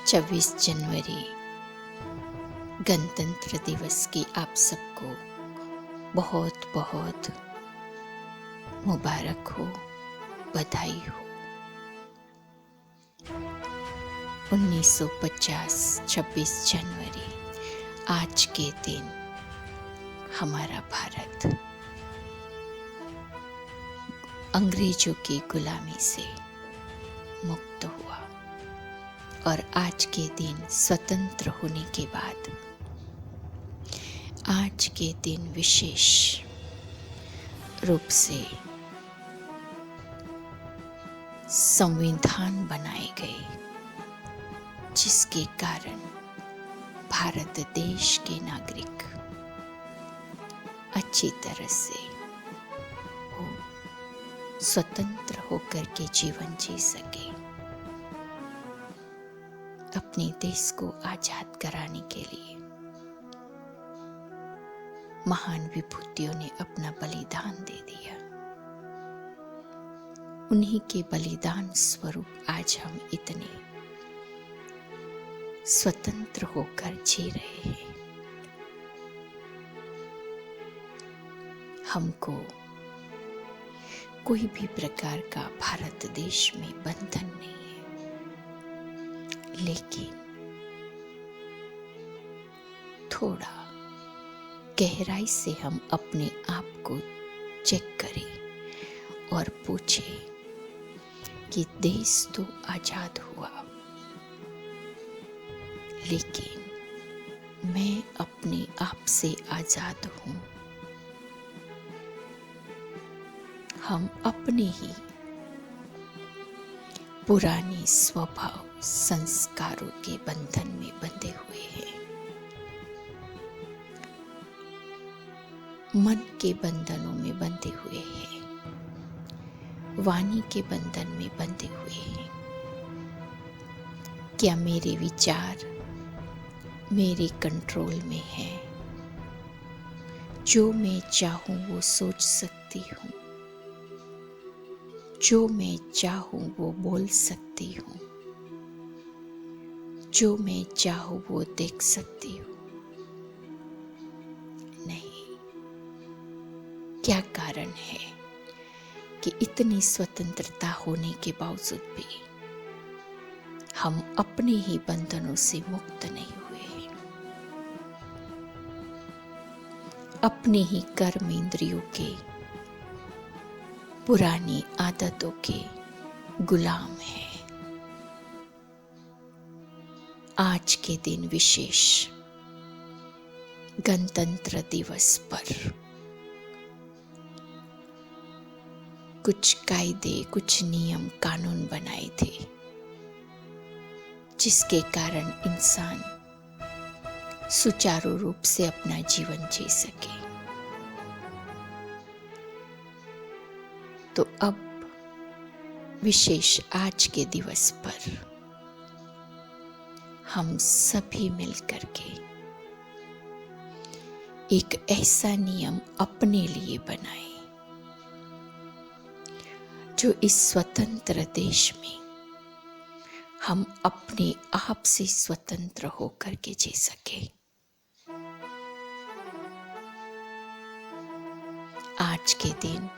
26 जनवरी गणतंत्र दिवस की आप सबको बहुत बहुत मुबारक हो, बधाई हो। 1950 26 जनवरी आज के दिन हमारा भारत अंग्रेजों की गुलामी से मुक्त हुआ और आज के दिन स्वतंत्र होने के बाद आज के दिन विशेष रूप से संविधान बनाए गए, जिसके कारण भारत देश के नागरिक अच्छी तरह से स्वतंत्र होकर के जीवन जी सके। अपने देश को आजाद कराने के लिए महान विभूतियों ने अपना बलिदान दे दिया। उन्हीं के बलिदान स्वरूप आज हम इतने स्वतंत्र होकर जी रहे हैं। हमको कोई भी प्रकार का भारत देश में बंधन नहीं है, लेकिन थोड़ा गहराई से हम अपने आप को चेक करें और पूछें कि देश तो आजाद हुआ, लेकिन मैं अपने आप से आजाद हूं। हम अपने ही पुराने स्वभाव संस्कारों के बंधन में बंधे हुए हैं, मन के बंधनों में बंधे हुए हैं, वाणी के बंधन में बंधे हुए हैं। क्या मेरे विचार मेरे कंट्रोल में है? जो मैं चाहूं वो सोच सकती हूँ, जो मैं चाहूं वो बोल सकती हूँ, जो मैं चाहूं वो देख सकती हूँ। नहीं, क्या कारण है कि इतनी स्वतंत्रता होने के बावजूद भी हम अपने ही बंधनों से मुक्त नहीं हुए हैं, अपने ही कर्म इंद्रियों के पुरानी आदतों के गुलाम हैं। आज के दिन विशेष गणतंत्र दिवस पर कुछ कायदे, कुछ नियम कानून बनाए थे, जिसके कारण इंसान सुचारू रूप से अपना जीवन जी सके। तो अब विशेष आज के दिवस पर हम सभी मिलकर के एक ऐसा नियम अपने लिए बनाए जो इस स्वतंत्र देश में हम अपने आप से स्वतंत्र होकर के जी सके। आज के दिन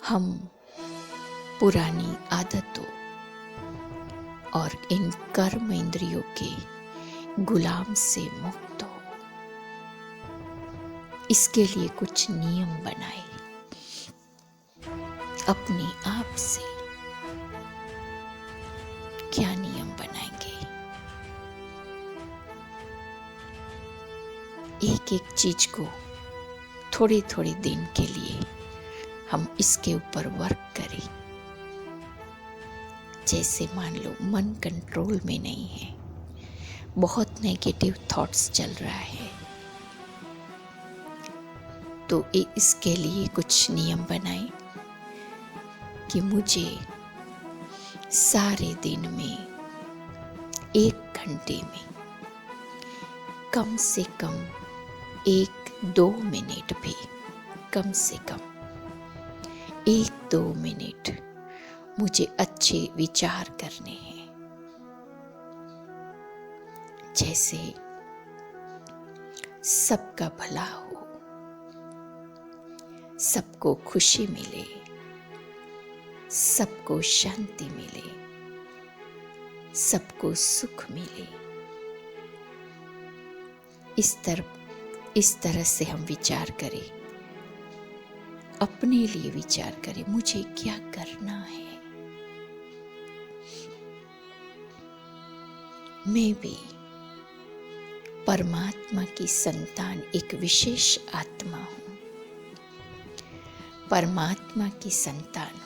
हम पुरानी आदतों और इन कर्म इंद्रियों के गुलाम से मुक्त हो, इसके लिए कुछ नियम बनाए अपने आप से। क्या नियम बनाएंगे? एक एक चीज को थोड़े थोड़े दिन के लिए हम इसके ऊपर वर्क करें। जैसे मान लो मन कंट्रोल में नहीं है, बहुत नेगेटिव थॉट्स चल रहा है, तो इसके लिए कुछ नियम बनाए कि मुझे सारे दिन में 1 घंटे में कम से कम 1-2 मिनट भी, कम से कम 1-2 मिनट मुझे अच्छे विचार करने हैं। जैसे सबका भला हो, सबको खुशी मिले, सबको शांति मिले, सबको सुख मिले। इस तरह से हम विचार करें, अपने लिए विचार करें, मुझे क्या करना है। मैं भी परमात्मा की संतान, एक विशेष आत्मा हूं, परमात्मा की संतान हूं।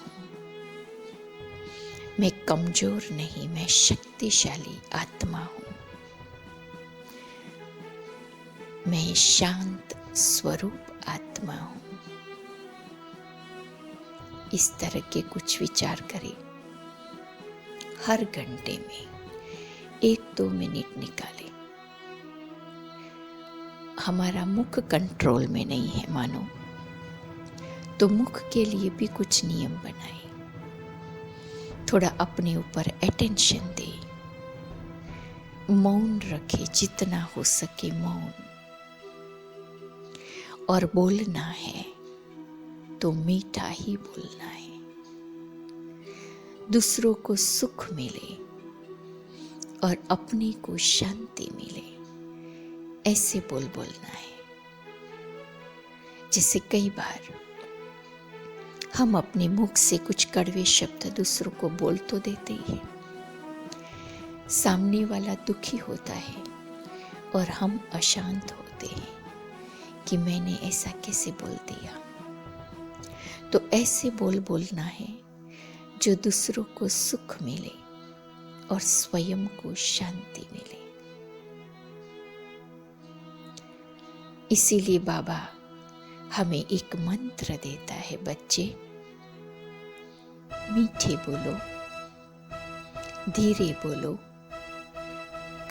मैं कमजोर नहीं, मैं शक्तिशाली आत्मा हूं। मैं शांत स्वरूप आत्मा हूं। इस तरह के कुछ विचार करें। हर घंटे में 1-2 मिनट निकालें। हमारा मुख कंट्रोल में नहीं है मानो, तो मुख के लिए भी कुछ नियम बनाएं। थोड़ा अपने ऊपर अटेंशन दें, मौन रखें, जितना हो सके मौन। और बोलना है तो मीठा ही बोलना है। दूसरों को सुख मिले और अपने को शांति मिले, ऐसे बोलना है। जैसे कई बार हम अपने मुख से कुछ कड़वे शब्द दूसरों को बोल तो देते ही हैं, सामने वाला दुखी होता है और हम अशांत होते हैं कि मैंने ऐसा कैसे बोल दिया। तो ऐसे बोलना है जो दूसरों को सुख मिले और स्वयं को शांति मिले। इसीलिए बाबा हमें एक मंत्र देता है, बच्चे मीठे बोलो, धीरे बोलो,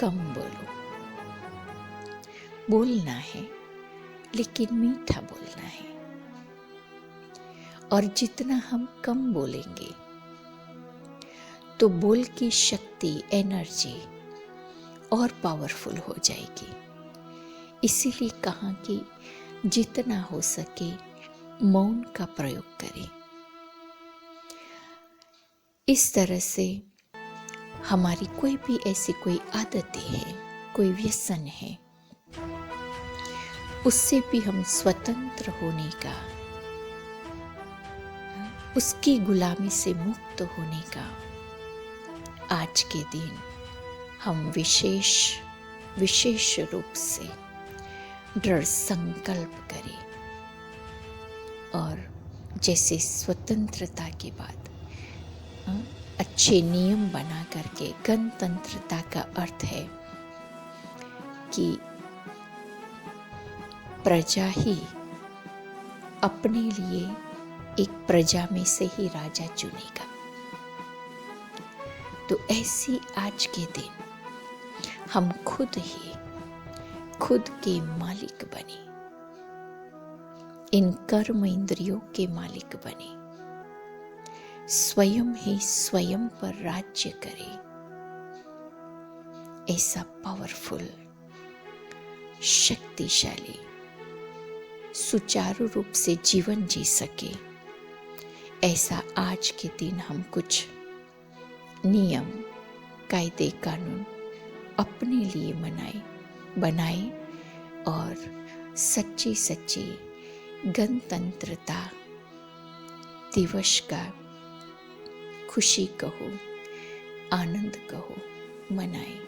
कम बोलो। बोलना है लेकिन मीठा बोलना है। और जितना हम कम बोलेंगे तो बोल की शक्ति, एनर्जी और पावरफुल हो जाएगी। इसीलिए कहा कि जितना हो सके मौन का प्रयोग करें। इस तरह से हमारी कोई भी ऐसी कोई आदतें है, कोई व्यसन है, उससे भी हम स्वतंत्र होने का, उसकी गुलामी से मुक्त होने का आज के दिन हम विशेष रूप से दृढ़ संकल्प करें। और जैसे स्वतंत्रता के बाद अच्छे नियम बना करके, गणतंत्रता का अर्थ है कि प्रजा ही अपने लिए एक प्रजा में से ही राजा चुनेगा। तो ऐसी आज के दिन हम खुद के मालिक बने, इन कर्म इंद्रियों के मालिक बने, स्वयं ही स्वयं पर राज्य करें। ऐसा पावरफुल, शक्तिशाली, सुचारू रूप से जीवन जी सके, ऐसा आज के दिन हम कुछ नियम, कायदे, कानून अपने लिए बनाए और सच्ची गणतंत्रता दिवस का खुशी कहो, आनंद कहो, मनाए।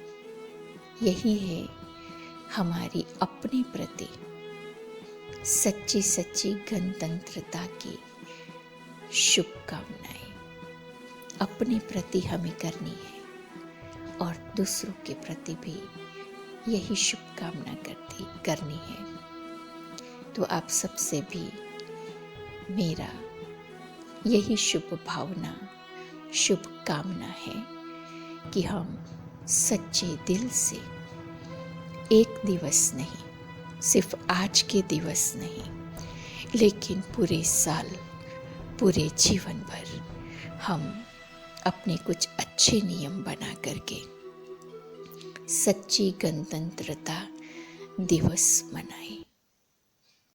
यही है हमारी अपने प्रति सच्ची गणतंत्रता की शुभकामनाएं अपने प्रति हमें करनी है और दूसरों के प्रति भी यही शुभकामना करनी है। तो आप सबसे भी मेरा यही शुभ भावना, शुभकामना है कि हम सच्चे दिल से एक दिवस नहीं, सिर्फ आज के दिवस नहीं, लेकिन पूरे साल, पूरे जीवन भर हम अपने कुछ अच्छे नियम बना करके सच्ची गणतंत्रता दिवस मनाएं।